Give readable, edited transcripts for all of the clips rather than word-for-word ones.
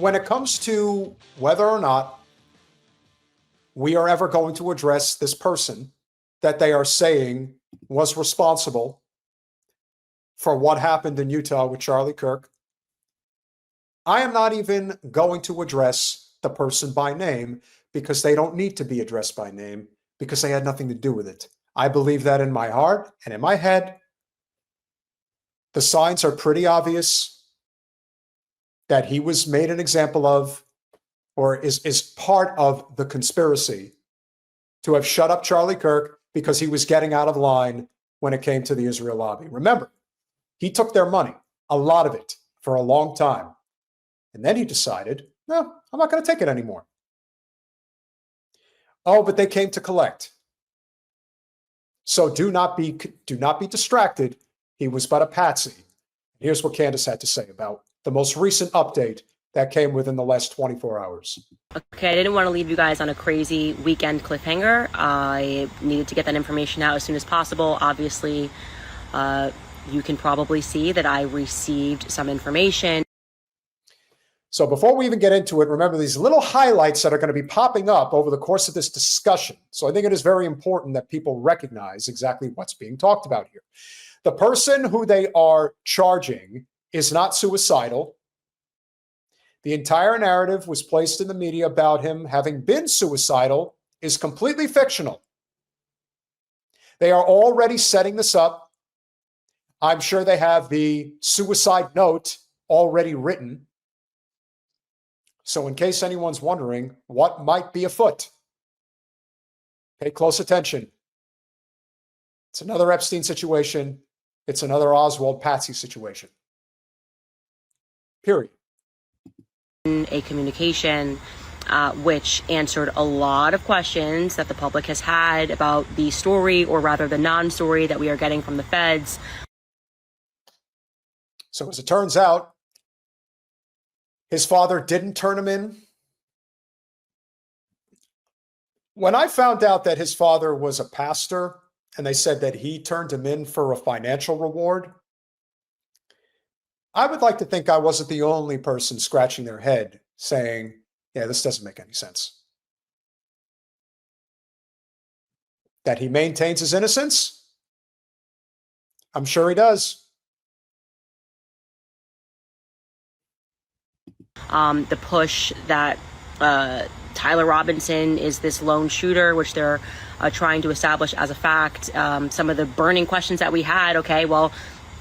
when it comes to whether or not we are ever going to address this person that they are saying was responsible for what happened in Utah with Charlie Kirk, I am not even going to address the person by name because they don't need to be addressed by name because they had nothing to do with it. I believe that in my heart and in my head. The signs are pretty obvious that he was made an example of or is part of the conspiracy to have shut up Charlie Kirk because he was getting out of line when it came to the Israel lobby. Remember, he took their money, a lot of it, for a long time. And then he decided, no, I'm not going to take it anymore. Oh, but they came to collect. So do not be distracted. He was but a patsy. Here's what Candace had to say about the most recent update that came within the last 24 hours. Okay, I didn't want to leave you guys on a crazy weekend cliffhanger. I needed to get that information out as soon as possible. Obviously, you can probably see that I received some information. So before we even get into it, remember these little highlights that are going to be popping up over the course of this discussion. So I think it is very important that people recognize exactly what's being talked about here. The person who they are charging is not suicidal. The entire narrative was placed in the media about him having been suicidal is completely fictional. They are already setting this up. I'm sure they have the suicide note already written. So in case anyone's wondering what might be afoot, pay close attention. It's another Epstein situation. It's another Oswald Patsy situation. Period. A communication which answered a lot of questions that the public has had about the story, or rather the non-story that we are getting from the feds. So as it turns out, his father didn't turn him in. When I found out that his father was a pastor and they said that he turned him in for a financial reward, I would like to think I wasn't the only person scratching their head saying, yeah, this doesn't make any sense. That he maintains his innocence? I'm sure he does. The push that Tyler Robinson is this lone shooter, which they're trying to establish as a fact. Some of the burning questions that we had, okay, well,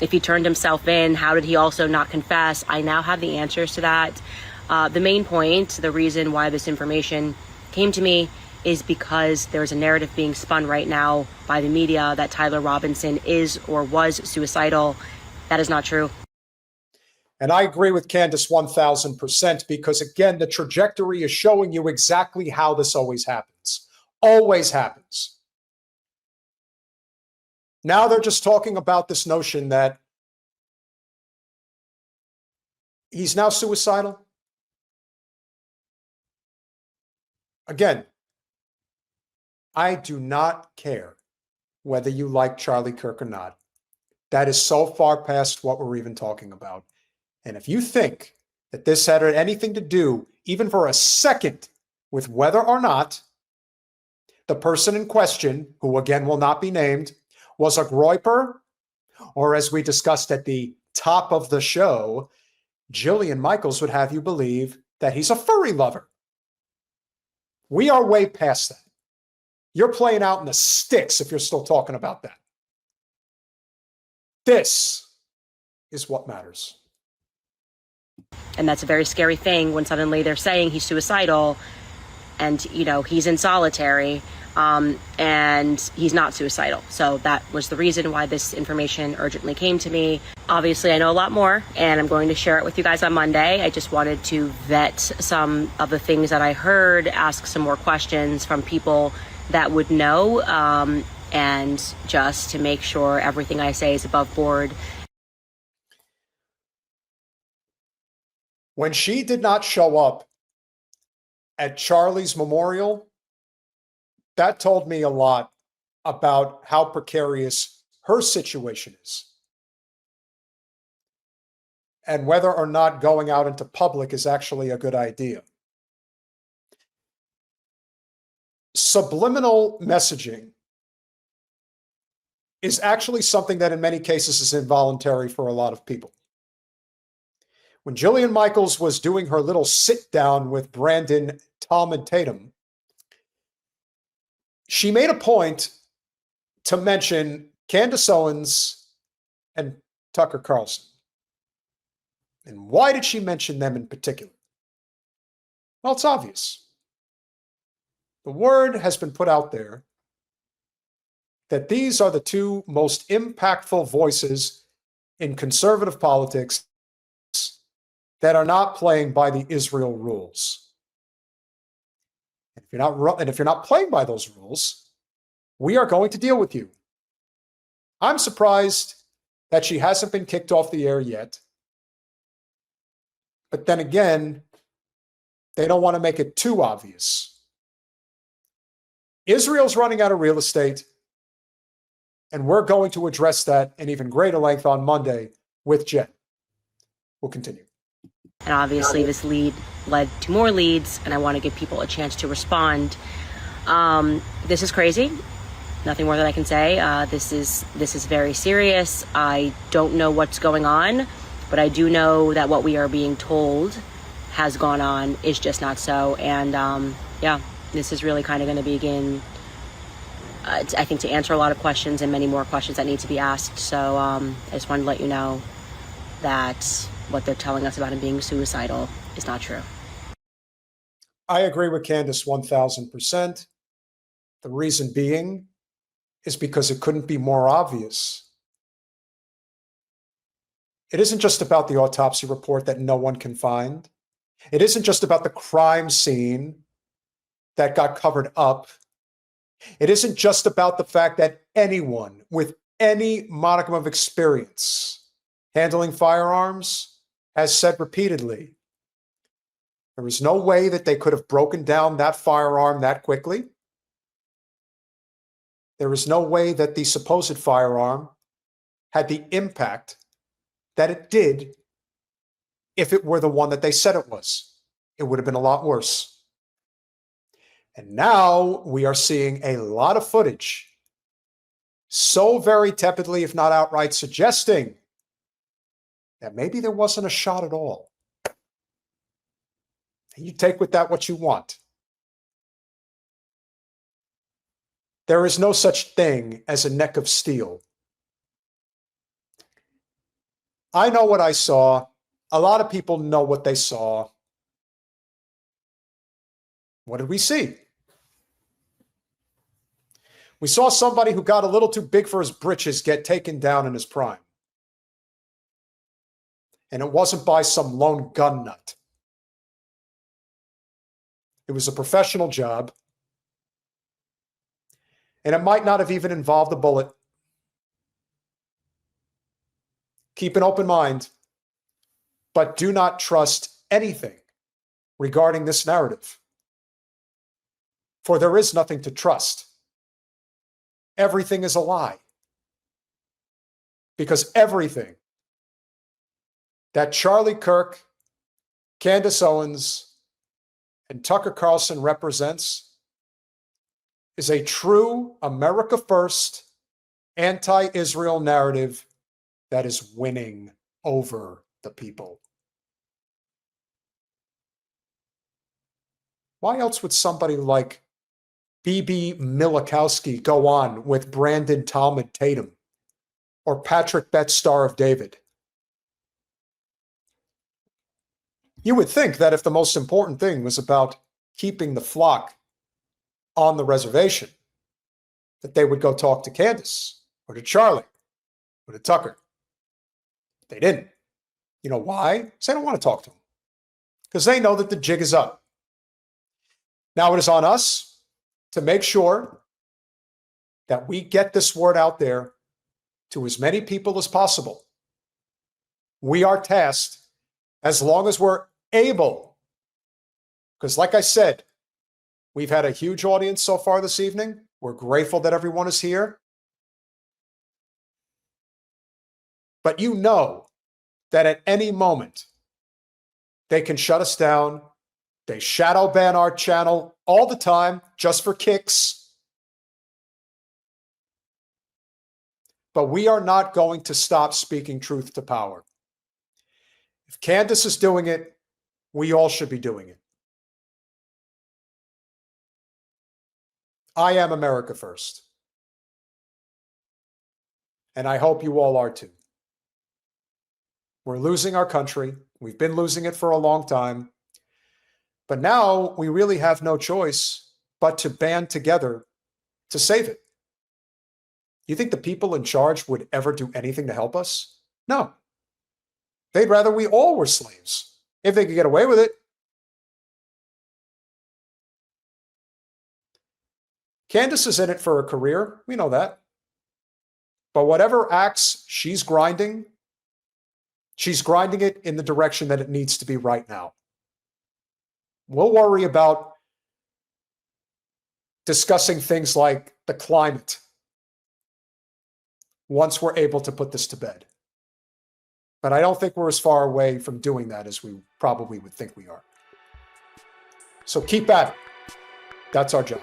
if he turned himself in, how did he also not confess? I now have the answers to that. The main point, the reason why this information came to me, is because there's a narrative being spun right now by the media that Tyler Robinson is or was suicidal. That is not true. And I agree with Candace 1,000% because, again, the trajectory is showing you exactly how this always happens. Always happens. Now they're just talking about this notion that he's now suicidal. Again, I do not care whether you like Charlie Kirk or not. That is so far past what we're even talking about. And if you think that this had anything to do, even for a second, with whether or not the person in question, who again will not be named, was a groyper, or as we discussed at the top of the show, Jillian Michaels would have you believe that he's a furry lover. We are way past that. You're playing out in the sticks if you're still talking about that. This is what matters. And that's a very scary thing when suddenly they're saying he's suicidal and, you know, he's in solitary and he's not suicidal. So that was the reason why this information urgently came to me. Obviously, I know a lot more and I'm going to share it with you guys on Monday. I just wanted to vet some of the things that I heard, ask some more questions from people that would know, and just to make sure everything I say is above board. When she did not show up at Charlie's memorial, that told me a lot about how precarious her situation is. and whether or not going out into public is actually a good idea. Subliminal messaging is actually something that in many cases is involuntary for a lot of people. When Jillian Michaels was doing her little sit down with Brandon, Tom, and Tatum, she made a point to mention Candace Owens and Tucker Carlson. And why did she mention them in particular? Well, it's obvious. The word has been put out there that these are the two most impactful voices in conservative politics that are not playing by the Israel rules. And if you're not playing by those rules, we are going to deal with you. I'm surprised that she hasn't been kicked off the air yet. But then again, they don't want to make it too obvious. Israel's running out of real estate, and we're going to address that in even greater length on Monday with Jen. We'll continue. And obviously this lead led to more leads, and I want to give people a chance to respond. This is crazy. Nothing more that I can say. This is very serious. I don't know what's going on, but I do know that what we are being told has gone on is just not so. And yeah, this is really kind of going to begin, I think, to answer a lot of questions and many more questions that need to be asked. So I just wanted to let you know that what they're telling us about him being suicidal is not true. I agree with Candace 1,000%. The reason being is because it couldn't be more obvious. It isn't just about the autopsy report that no one can find. It isn't just about the crime scene that got covered up. It isn't just about the fact that anyone with any modicum of experience handling firearms has said repeatedly, there was no way that they could have broken down that firearm that quickly. There is no way that the supposed firearm had the impact that it did if it were the one that they said it was. It would have been a lot worse. And now we are seeing a lot of footage, so very tepidly, if not outright, suggesting that maybe there wasn't a shot at all. And you take with that what you want. There is no such thing as a neck of steel. I know what I saw. A lot of people know what they saw. What did we see? We saw somebody who got a little too big for his britches get taken down in his prime. And it wasn't by some lone gun nut. It was a professional job. And it might not have even involved a bullet. Keep an open mind, but do not trust anything regarding this narrative. For there is nothing to trust. Everything is a lie. Because everything that Charlie Kirk, Candace Owens, and Tucker Carlson represents is a true America First anti-Israel narrative that is winning over the people. Why else would somebody like B.B. Milikowski go on with Brandon, Tom, and Tatum, or Patrick Betts, Star of David? You would think that if the most important thing was about keeping the flock on the reservation, that they would go talk to Candace or to Charlie or to Tucker. They didn't. You know why? Because they don't want to talk to them. Because they know that the jig is up. Now it is on us to make sure that we get this word out there to as many people as possible. We are tasked, as long as we're able, because like I said, we've had a huge audience so far this evening. We're grateful that everyone is here. But you know that at any moment they can shut us down. They shadow ban our channel all the time just for kicks. But we are not going to stop speaking truth to power. If Candace is doing it, we all should be doing it. I am America first. And I hope you all are too. We're losing our country. We've been losing it for a long time. But now we really have no choice but to band together to save it. You think the people in charge would ever do anything to help us? No. They'd rather we all were slaves, if they could get away with it. Candace is in it for a career. We know that. But whatever axe she's grinding it in the direction that it needs to be right now. We'll worry about discussing things like the climate once we're able to put this to bed. But I don't think we're as far away from doing that as we probably would think we are. So keep at it. That's our job.